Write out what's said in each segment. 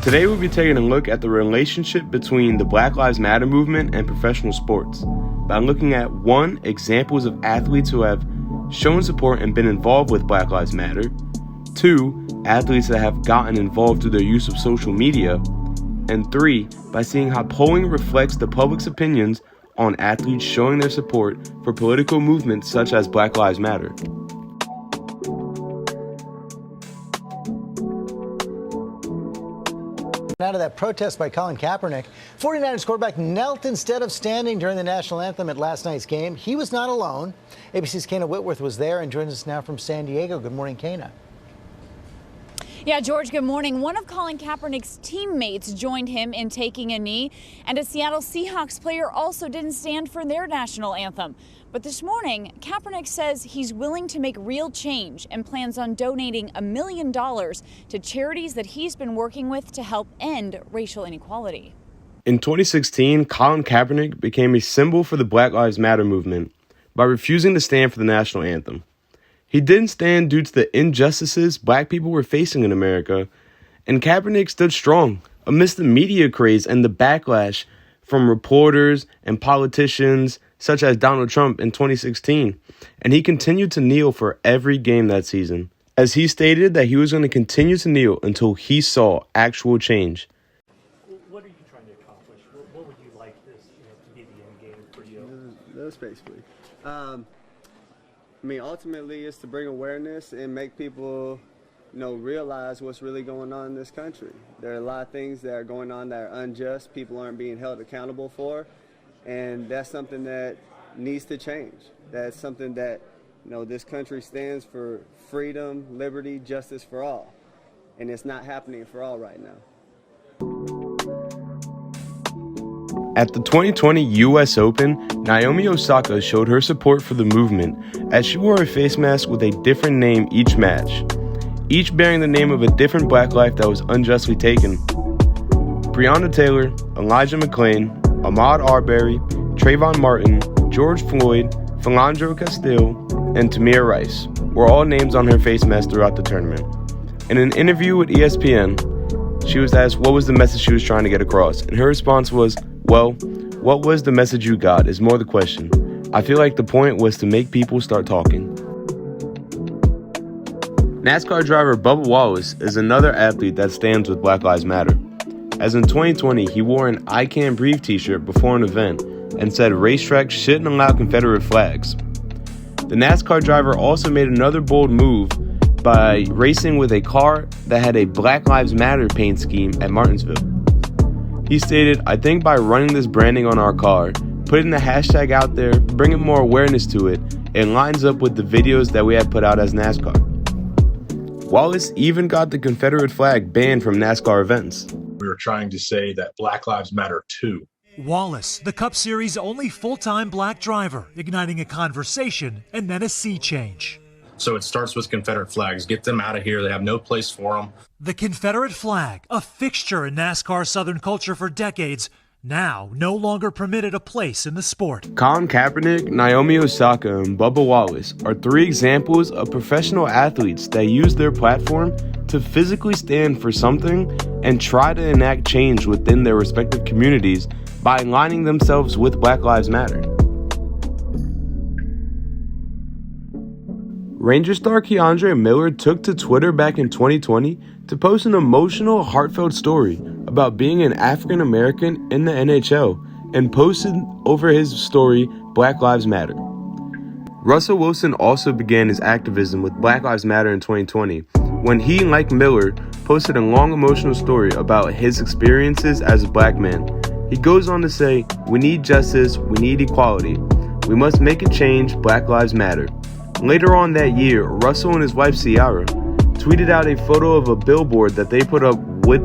Today we'll be taking a look at the relationship between the Black Lives Matter movement and professional sports by looking at 1. Examples of athletes who have shown support and been involved with Black Lives Matter, 2. Athletes that have gotten involved through their use of social media, and 3. By seeing how polling reflects the public's opinions on athletes showing their support for political movements such as Black Lives Matter. Out of that protest by Colin Kaepernick, 49ers quarterback knelt instead of standing during the national anthem at last night's game. He was not alone. ABC's Kana Whitworth was there and joins us now from San Diego. Good morning, Kana. Yeah, George, good morning. One of Colin Kaepernick's teammates joined him in taking a knee, and a Seattle Seahawks player also didn't stand for their national anthem. But this morning, Kaepernick says he's willing to make real change and plans on donating $1 million to charities that he's been working with to help end racial inequality. In 2016, Colin Kaepernick became a symbol for the Black Lives Matter movement by refusing to stand for the national anthem. He didn't stand due to the injustices black people were facing in America, and Kaepernick stood strong amidst the media craze and the backlash from reporters and politicians such as Donald Trump in 2016, and he continued to kneel for every game that season, as he stated that he was going to continue to kneel until he saw actual change. What are you trying to accomplish? What would you like this to be the end game for you? That's basically. Ultimately, it's to bring awareness and make people, realize what's really going on in this country. There are a lot of things that are going on that are unjust. People aren't being held accountable for. And that's something that needs to change. That's something that, this country stands for: freedom, liberty, justice for all. And it's not happening for all right now. At the 2020 U.S. Open, Naomi Osaka showed her support for the movement as she wore a face mask with a different name each match, each bearing the name of a different black life that was unjustly taken. Breonna Taylor, Elijah McClain, Ahmaud Arbery, Trayvon Martin, George Floyd, Philando Castile, and Tamir Rice were all names on her face mask throughout the tournament. In an interview with ESPN, she was asked what was the message she was trying to get across, and her response was, "Well, what was the message you got is more the question. I feel like the point was to make people start talking." NASCAR driver Bubba Wallace is another athlete that stands with Black Lives Matter, as in 2020 he wore an "I Can't Breathe" t-shirt before an event and said racetracks shouldn't allow Confederate flags. The NASCAR driver also made another bold move by racing with a car that had a Black Lives Matter paint scheme at Martinsville. He stated, "I think by running this branding on our car, putting the hashtag out there, bringing more awareness to it, it lines up with the videos that we had put out as NASCAR." Wallace even got the Confederate flag banned from NASCAR events. We were trying to say that Black Lives Matter too. Wallace, the Cup Series' only full-time black driver, igniting a conversation and then a sea change. So it starts with Confederate flags. Get them out of here. They have no place for them. The Confederate flag, a fixture in NASCAR Southern culture for decades, now no longer permitted a place in the sport. Colin Kaepernick, Naomi Osaka, and Bubba Wallace are 3 examples of professional athletes that use their platform to physically stand for something and try to enact change within their respective communities by aligning themselves with Black Lives Matter. Ranger star Keandre Miller took to Twitter back in 2020 to post an emotional, heartfelt story about being an African American in the NHL and posted over his story, Black Lives Matter. Russell Wilson also began his activism with Black Lives Matter in 2020 when he, like Miller, posted a long emotional story about his experiences as a black man. He goes on to say, "We need justice, we need equality. We must make a change, Black Lives Matter." Later on that year, Russell and his wife Ciara tweeted out a photo of a billboard that they put up with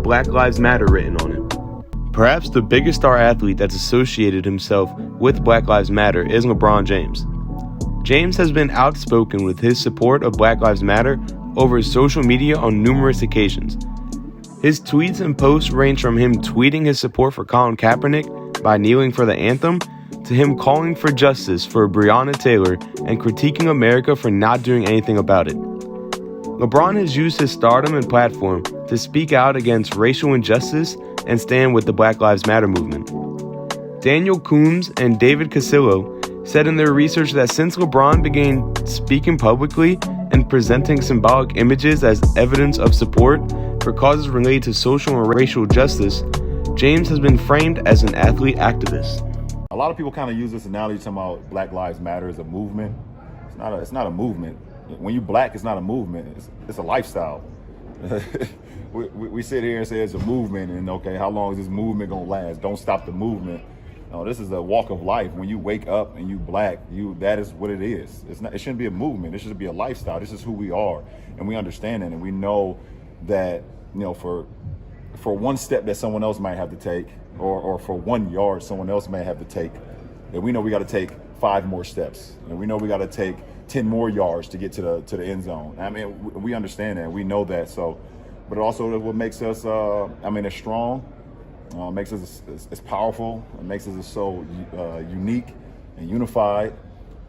Black Lives Matter written on it. Perhaps the biggest star athlete that's associated himself with Black Lives Matter is LeBron James. James has been outspoken with his support of Black Lives Matter over social media on numerous occasions. His tweets and posts range from him tweeting his support for Colin Kaepernick by kneeling for the anthem to him calling for justice for Breonna Taylor and critiquing America for not doing anything about it. LeBron has used his stardom and platform to speak out against racial injustice and stand with the Black Lives Matter movement. Daniel Coombs and David Casillo said in their research that since LeBron began speaking publicly and presenting symbolic images as evidence of support for causes related to social and racial justice, James has been framed as an athlete activist. A lot of people kind of use this analogy talking about Black Lives Matter as a movement. It's not a movement. When you're black, it's not a movement. It's a lifestyle. we sit here and say it's a movement, and okay, how long is this movement gonna last? Don't stop the movement. No, this is a walk of life. When you wake up and you black, that is what it is. It shouldn't be a movement. It should be a lifestyle. This is who we are, and we understand that, and we know that, for one step that someone else might have to take, or for 1 yard someone else may have to take, that we know we got to take 5 more steps, and we know we got to take 10 more yards to get to the end zone. I mean, we understand that, we know that. So, but also what makes us, as strong, makes us as powerful, it makes us so unique and unified,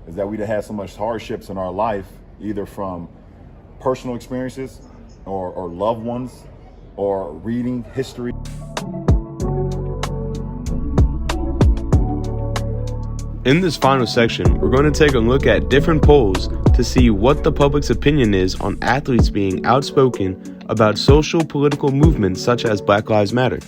is that we had so much hardships in our life, either from personal experiences or loved ones or reading history. In this final section, we're going to take a look at different polls to see what the public's opinion is on athletes being outspoken about social political movements such as Black Lives Matter.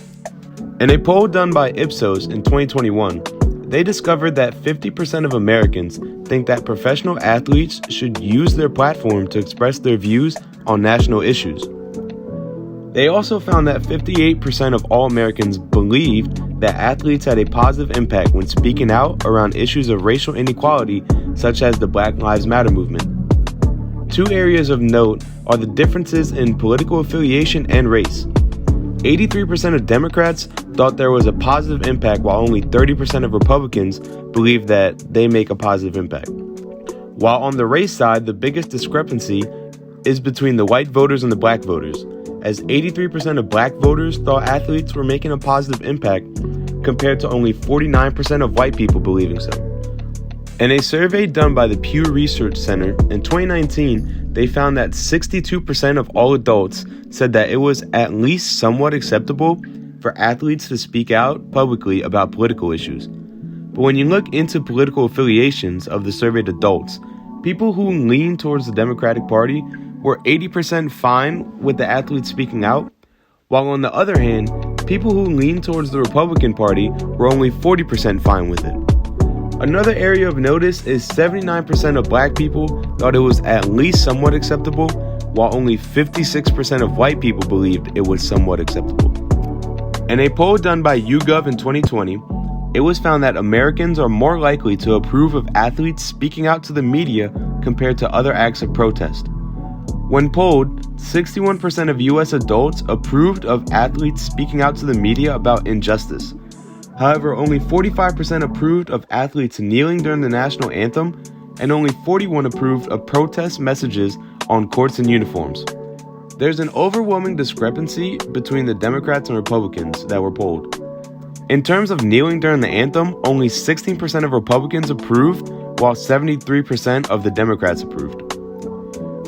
In a poll done by Ipsos in 2021, they discovered that 50% of Americans think that professional athletes should use their platform to express their views on national issues. They also found that 58% of all Americans believed that athletes had a positive impact when speaking out around issues of racial inequality, such as the Black Lives Matter movement. 2 areas of note are the differences in political affiliation and race. 83% of Democrats thought there was a positive impact, while only 30% of Republicans believe that they make a positive impact. While on the race side, the biggest discrepancy is between the white voters and the black voters, as 83% of black voters thought athletes were making a positive impact, compared to only 49% of white people believing so. In a survey done by the Pew Research Center in 2019, they found that 62% of all adults said that it was at least somewhat acceptable for athletes to speak out publicly about political issues. But when you look into political affiliations of the surveyed adults, people who lean towards the Democratic Party were 80% fine with the athletes speaking out, while on the other hand, people who lean towards the Republican Party were only 40% fine with it. Another area of notice is 79% of black people thought it was at least somewhat acceptable, while only 56% of white people believed it was somewhat acceptable. In a poll done by YouGov in 2020, it was found that Americans are more likely to approve of athletes speaking out to the media compared to other acts of protest. When polled, 61% of U.S. adults approved of athletes speaking out to the media about injustice. However, only 45% approved of athletes kneeling during the national anthem, and only 41% approved of protest messages on courts in uniforms. There's an overwhelming discrepancy between the Democrats and Republicans that were polled. In terms of kneeling during the anthem, only 16% of Republicans approved, while 73% of the Democrats approved.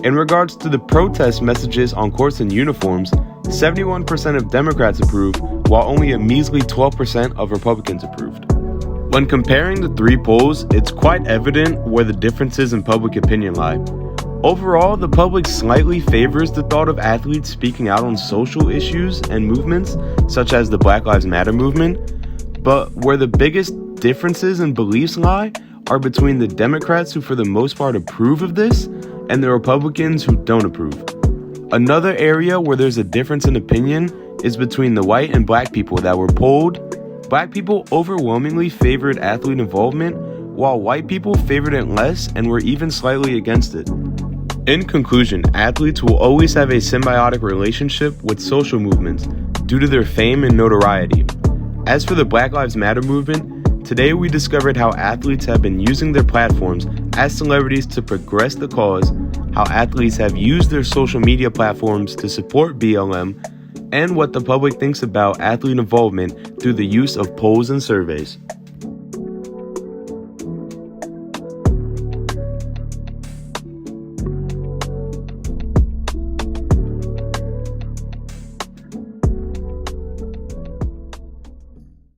In regards to the protest messages on courts in uniforms, 71% of Democrats approved, while only a measly 12% of Republicans approved. When comparing the three polls, it's quite evident where the differences in public opinion lie. Overall, the public slightly favors the thought of athletes speaking out on social issues and movements, such as the Black Lives Matter movement, but where the biggest differences in beliefs lie are between the Democrats who for the most part approve of this and the Republicans who don't approve. Another area where there's a difference in opinion is between the white and black people that were polled. Black people overwhelmingly favored athlete involvement, while white people favored it less and were even slightly against it. In conclusion, athletes will always have a symbiotic relationship with social movements due to their fame and notoriety. As for the Black Lives Matter movement, today we discovered how athletes have been using their platforms as celebrities to progress the cause, how athletes have used their social media platforms to support BLM, and what the public thinks about athlete involvement through the use of polls and surveys.